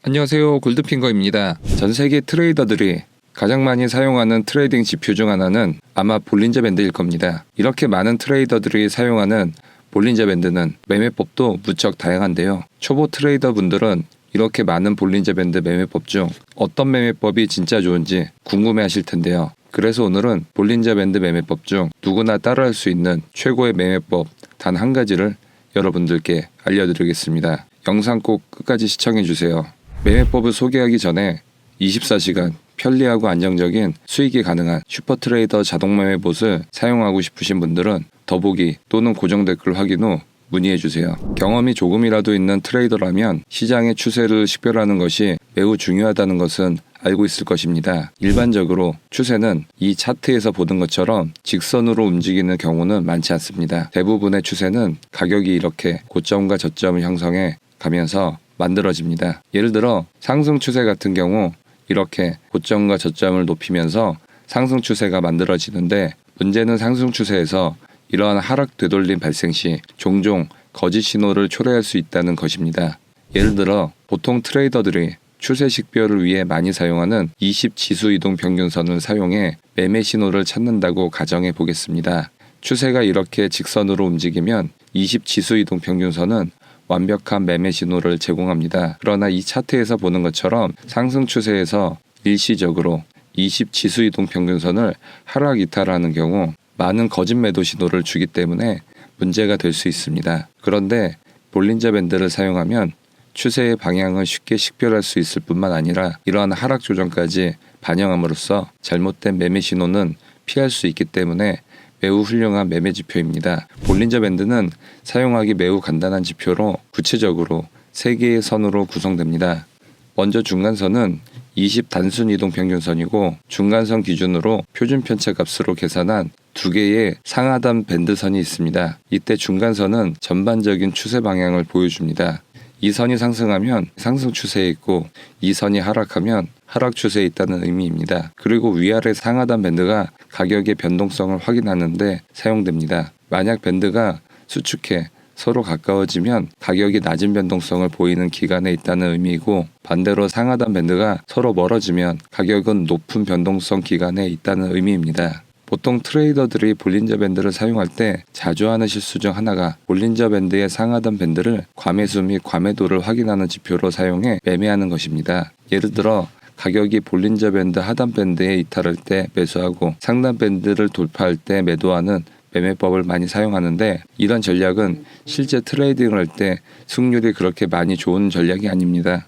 안녕하세요, 골드핑거입니다. 전 세계 트레이더들이 가장 많이 사용하는 트레이딩 지표 중 하나는 아마 볼린저 밴드일 겁니다. 이렇게 많은 트레이더들이 사용하는 볼린저 밴드는 매매법도 무척 다양한데요. 초보 트레이더 분들은 이렇게 많은 볼린저 밴드 매매법 중 어떤 매매법이 진짜 좋은지 궁금해하실 텐데요. 그래서 오늘은 볼린저 밴드 매매법 중 누구나 따라할 수 있는 최고의 매매법 단 한 가지를 여러분들께 알려드리겠습니다. 영상 꼭 끝까지 시청해주세요. 매매법을 소개하기 전에 24시간 편리하고 안정적인 수익이 가능한 슈퍼트레이더 자동 매매봇을 사용하고 싶으신 분들은 더보기 또는 고정 댓글 확인 후 문의해주세요. 경험이 조금이라도 있는 트레이더라면 시장의 추세를 식별하는 것이 매우 중요하다는 것은 알고 있을 것입니다. 일반적으로 추세는 이 차트에서 보는 것처럼 직선으로 움직이는 경우는 많지 않습니다. 대부분의 추세는 가격이 이렇게 고점과 저점을 형성해 가면서 만들어집니다. 예를 들어 상승 추세 같은 경우 이렇게 고점과 저점을 높이면서 상승 추세가 만들어지는데, 문제는 상승 추세에서 이러한 하락 되돌림 발생 시 종종 거짓 신호를 초래할 수 있다는 것입니다. 예를 들어 보통 트레이더들이 추세 식별을 위해 많이 사용하는 20 지수 이동 평균선을 사용해 매매 신호를 찾는다고 가정해 보겠습니다. 추세가 이렇게 직선으로 움직이면 20 지수 이동 평균선은 완벽한 매매 신호를 제공합니다. 그러나 이 차트에서 보는 것처럼 상승 추세에서 일시적으로 20 지수 이동 평균선을 하락 이탈하는 경우 많은 거짓 매도 신호를 주기 때문에 문제가 될 수 있습니다. 그런데 볼린저 밴드를 사용하면 추세의 방향을 쉽게 식별할 수 있을 뿐만 아니라 이러한 하락 조정까지 반영함으로써 잘못된 매매 신호는 피할 수 있기 때문에 매우 훌륭한 매매 지표입니다. 볼린저 밴드는 사용하기 매우 간단한 지표로 구체적으로 3개의 선으로 구성됩니다. 먼저 중간선은 20 단순 이동 평균선이고, 중간선 기준으로 표준 편차 값으로 계산한 2개의 상하단 밴드선이 있습니다. 이때 중간선은 전반적인 추세 방향을 보여줍니다. 이 선이 상승하면 상승 추세에 있고 이 선이 하락하면 하락 추세에 있다는 의미입니다. 그리고 위아래 상하단 밴드가 가격의 변동성을 확인하는 데 사용됩니다. 만약 밴드가 수축해 서로 가까워지면 가격이 낮은 변동성을 보이는 기간에 있다는 의미이고, 반대로 상하단 밴드가 서로 멀어지면 가격은 높은 변동성 기간에 있다는 의미입니다. 보통 트레이더들이 볼린저 밴드를 사용할 때 자주 하는 실수 중 하나가 볼린저 밴드의 상하단 밴드를 과매수 및 과매도를 확인하는 지표로 사용해 매매하는 것입니다. 예를 들어 가격이 볼린저 밴드 하단 밴드에 이탈할 때 매수하고 상단 밴드를 돌파할 때 매도하는 매매법을 많이 사용하는데, 이런 전략은 실제 트레이딩을 할 때 승률이 그렇게 많이 좋은 전략이 아닙니다.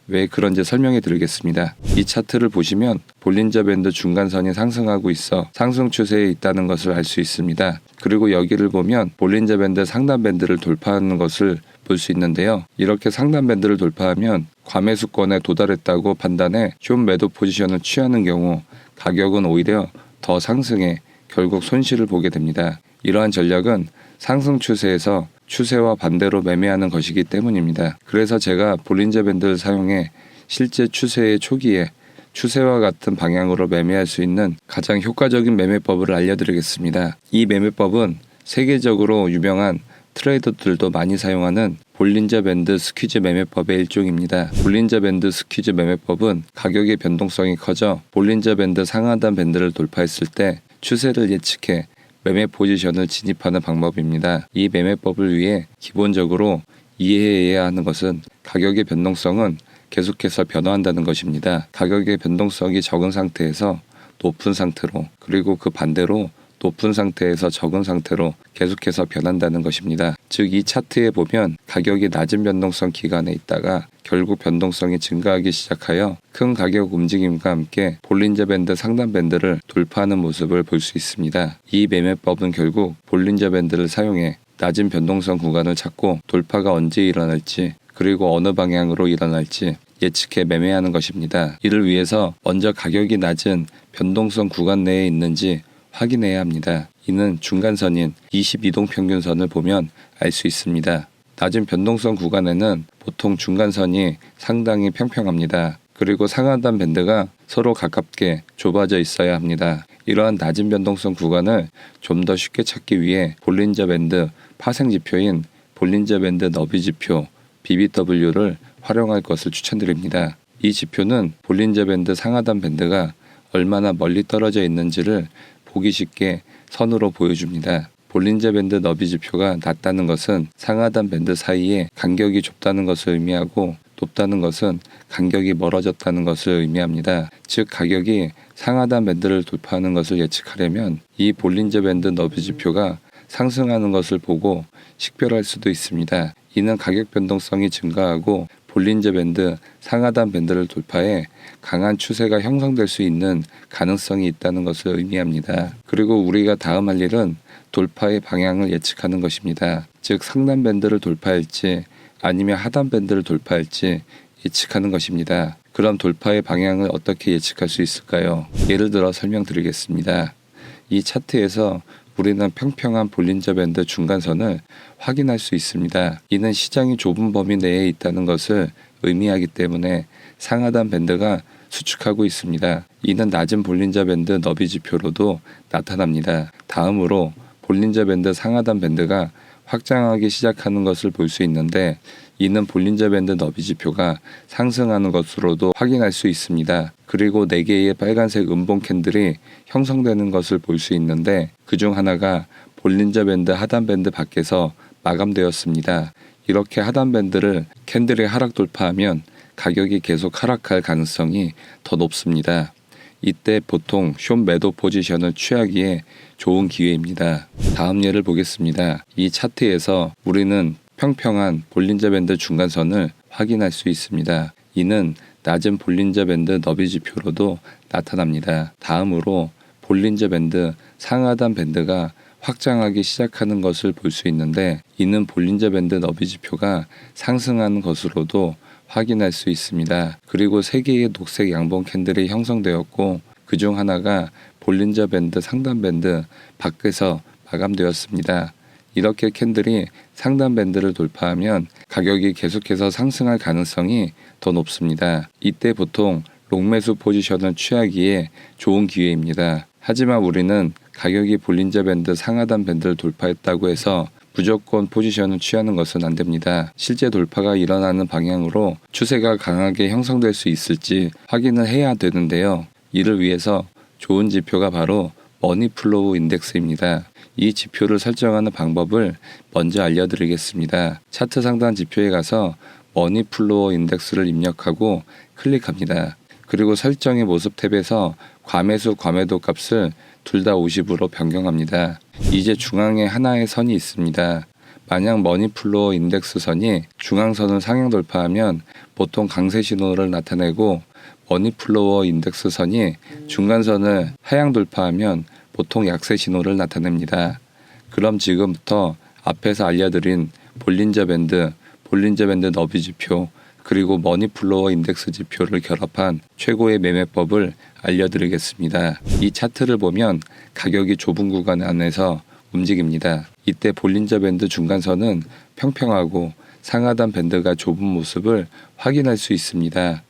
왜 그런지 설명해 드리겠습니다. 이 차트를 보시면 볼린저 밴드 중간선이 상승하고 있어 상승 추세에 있다는 것을 알 수 있습니다. 그리고 여기를 보면 볼린저 밴드 상단 밴드를 돌파하는 것을 볼 수 있는데요. 이렇게 상단 밴드를 돌파하면 과매수권에 도달했다고 판단해 숏 매도 포지션을 취하는 경우 가격은 오히려 더 상승해 결국 손실을 보게 됩니다. 이러한 전략은 상승 추세에서 추세와 반대로 매매하는 것이기 때문입니다. 그래서 제가 볼린저 밴드를 사용해 실제 추세의 초기에 추세와 같은 방향으로 매매할 수 있는 가장 효과적인 매매법을 알려드리겠습니다. 이 매매법은 세계적으로 유명한 트레이더들도 많이 사용하는 볼린저 밴드 스퀴즈 매매법의 일종입니다. 볼린저 밴드 스퀴즈 매매법은 가격의 변동성이 커져 볼린저 밴드 상하단 밴드를 돌파했을 때 추세를 예측해 매매 포지션을 진입하는 방법입니다. 이 매매법을 위해 기본적으로 이해해야 하는 것은 가격의 변동성은 계속해서 변화한다는 것입니다. 가격의 변동성이 적은 상태에서 높은 상태로, 그리고 그 반대로 높은 상태에서 적은 상태로 계속해서 변한다는 것입니다. 즉 이 차트에 보면 가격이 낮은 변동성 기간에 있다가 결국 변동성이 증가하기 시작하여 큰 가격 움직임과 함께 볼린저 밴드 상단 밴드를 돌파하는 모습을 볼 수 있습니다. 이 매매법은 결국 볼린저 밴드를 사용해 낮은 변동성 구간을 찾고 돌파가 언제 일어날지, 그리고 어느 방향으로 일어날지 예측해 매매하는 것입니다. 이를 위해서 먼저 가격이 낮은 변동성 구간 내에 있는지 확인해야 합니다. 이는 중간선인 20 이동 평균선을 보면 알 수 있습니다. 낮은 변동성 구간에는 보통 중간선이 상당히 평평합니다. 그리고 상하단 밴드가 서로 가깝게 좁아져 있어야 합니다. 이러한 낮은 변동성 구간을 좀 더 쉽게 찾기 위해 볼린저 밴드 파생 지표인 볼린저 밴드 너비 지표 BBW를 활용할 것을 추천드립니다. 이 지표는 볼린저 밴드 상하단 밴드가 얼마나 멀리 떨어져 있는지를 보기 쉽게 선으로 보여줍니다. 볼린저 밴드 너비 지표가 낮다는 것은 상하단 밴드 사이에 간격이 좁다는 것을 의미하고 높다는 것은 간격이 멀어졌다는 것을 의미합니다. 즉 가격이 상하단 밴드를 돌파하는 것을 예측하려면 이 볼린저 밴드 너비 지표가 상승하는 것을 보고 식별할 수도 있습니다. 이는 가격 변동성이 증가하고 볼린저 밴드 상하단 밴드를 돌파해 강한 추세가 형성될 수 있는 가능성이 있다는 것을 의미합니다. 그리고 우리가 다음 할 일은 돌파의 방향을 예측하는 것입니다. 즉 상단 밴드를 돌파할지 아니면 하단 밴드를 돌파할지 예측하는 것입니다. 그럼 돌파의 방향을 어떻게 예측할 수 있을까요? 예를 들어 설명드리겠습니다. 이 차트에서 우리는 평평한 볼린저 밴드 중간선을 확인할 수 있습니다. 이는 시장이 좁은 범위 내에 있다는 것을 의미하기 때문에 상하단 밴드가 수축하고 있습니다. 이는 낮은 볼린저 밴드 너비 지표로도 나타납니다. 다음으로 볼린저 밴드 상하단 밴드가 확장하기 시작하는 것을 볼 수 있는데 이는 볼린저 밴드 너비 지표가 상승하는 것으로도 확인할 수 있습니다. 그리고 4개의 빨간색 음봉 캔들이 형성되는 것을 볼 수 있는데 그중 하나가 볼린저 밴드 하단 밴드 밖에서 마감되었습니다. 이렇게 하단 밴드를 캔들이 하락 돌파하면 가격이 계속 하락할 가능성이 더 높습니다. 이때 보통 숏 매도 포지션을 취하기에 좋은 기회입니다. 다음 예를 보겠습니다. 이 차트에서 우리는 평평한 볼린저 밴드 중간선을 확인할 수 있습니다. 이는 낮은 볼린저 밴드 너비 지표로도 나타납니다. 다음으로 볼린저 밴드 상하단 밴드가 확장하기 시작하는 것을 볼 수 있는데 이는 볼린저 밴드 너비 지표가 상승하는 것으로도 확인할 수 있습니다. 그리고 3개의 녹색 양봉 캔들이 형성되었고 그중 하나가 볼린저 밴드 상단 밴드 밖에서 마감되었습니다. 이렇게 캔들이 상단 밴드를 돌파하면 가격이 계속해서 상승할 가능성이 더 높습니다. 이때 보통 롱매수 포지션을 취하기에 좋은 기회입니다. 하지만 우리는 가격이 볼린저 밴드 상하단 밴드를 돌파했다고 해서 무조건 포지션을 취하는 것은 안 됩니다. 실제 돌파가 일어나는 방향으로 추세가 강하게 형성될 수 있을지 확인을 해야 되는데요. 이를 위해서 좋은 지표가 바로 머니플로우 인덱스입니다. 이 지표를 설정하는 방법을 먼저 알려드리겠습니다. 차트 상단 지표에 가서 머니플로우 인덱스를 입력하고 클릭합니다. 그리고 설정의 모습 탭에서 과매수 과매도 값을 둘 다 50으로 변경합니다. 이제 중앙에 하나의 선이 있습니다. 만약 머니플로우 인덱스 선이 중앙선을 상향 돌파하면 보통 강세 신호를 나타내고 머니플로우 인덱스 선이 중간선을 하향 돌파하면 보통 약세 신호를 나타냅니다. 그럼 지금부터 앞에서 알려드린 볼린저 밴드 너비 지표 그리고 머니플로우 인덱스 지표를 결합한 최고의 매매법을 알려드리겠습니다. 이 차트를 보면 가격이 좁은 구간 안에서 움직입니다. 이때 볼린저 밴드 중간선은 평평하고 상하단 밴드가 좁은 모습을 확인할 수 있습니다.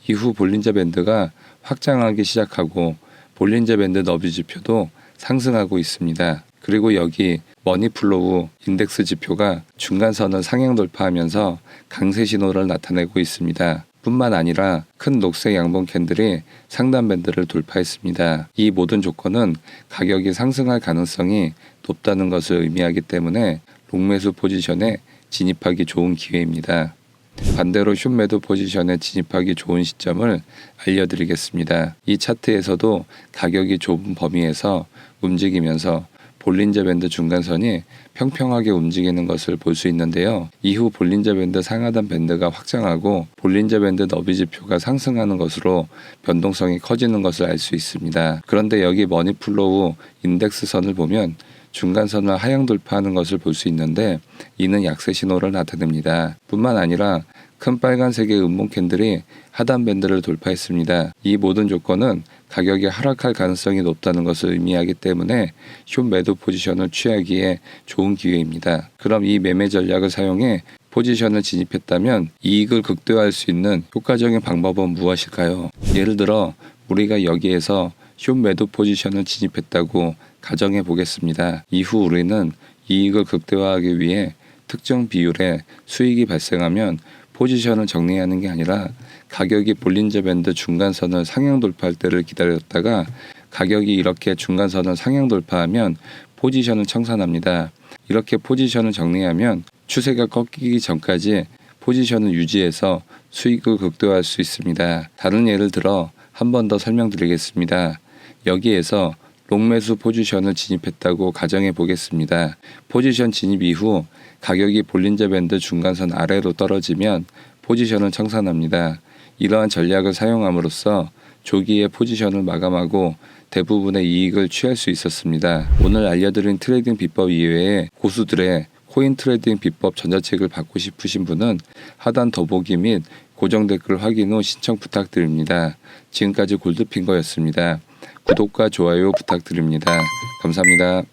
이후 볼린저 밴드가 확장하기 시작하고 볼린저 밴드 너비 지표도 상승하고 있습니다. 그리고 여기 머니플로우 인덱스 지표가 중간선을 상향 돌파하면서 강세 신호를 나타내고 있습니다. 뿐만 아니라 큰 녹색 양봉 캔들이 상단 밴드를 돌파했습니다. 이 모든 조건은 가격이 상승할 가능성이 높다는 것을 의미하기 때문에 롱매수 포지션에 진입하기 좋은 기회입니다. 반대로 숏 매도 포지션에 진입하기 좋은 시점을 알려드리겠습니다. 이 차트에서도 가격이 좁은 범위에서 움직이면서 볼린저 밴드 중간선이 평평하게 움직이는 것을 볼 수 있는데요. 이후 볼린저 밴드 상하단 밴드가 확장하고 볼린저 밴드 너비 지표가 상승하는 것으로 변동성이 커지는 것을 알 수 있습니다. 그런데 여기 머니플로우 인덱스 선을 보면 중간선을 하향 돌파하는 것을 볼 수 있는데 이는 약세 신호를 나타냅니다. 뿐만 아니라 큰 빨간색의 음봉 캔들이 하단 밴드를 돌파했습니다. 이 모든 조건은 가격이 하락할 가능성이 높다는 것을 의미하기 때문에 숏 매도 포지션을 취하기에 좋은 기회입니다. 그럼 이 매매 전략을 사용해 포지션을 진입했다면 이익을 극대화할 수 있는 효과적인 방법은 무엇일까요? 예를 들어 우리가 여기에서 숏 매도 포지션을 진입했다고 가정해 보겠습니다. 이후 우리는 이익을 극대화하기 위해 특정 비율의 수익이 발생하면 포지션을 정리하는 게 아니라 가격이 볼린저 밴드 중간선을 상향 돌파할 때를 기다렸다가 가격이 이렇게 중간선을 상향 돌파하면 포지션을 청산합니다. 이렇게 포지션을 정리하면 추세가 꺾이기 전까지 포지션을 유지해서 수익을 극대화할 수 있습니다. 다른 예를 들어 한 번 더 설명드리겠습니다. 여기에서 롱매수 포지션을 진입했다고 가정해 보겠습니다. 포지션 진입 이후 가격이 볼린저 밴드 중간선 아래로 떨어지면 포지션을 청산합니다. 이러한 전략을 사용함으로써 조기에 포지션을 마감하고 대부분의 이익을 취할 수 있었습니다. 오늘 알려드린 트레이딩 비법 이외에 고수들의 코인 트레이딩 비법 전자책을 받고 싶으신 분은 하단 더보기 및 고정 댓글 확인 후 신청 부탁드립니다. 지금까지 골드핑거였습니다. 구독과 좋아요 부탁드립니다. 감사합니다.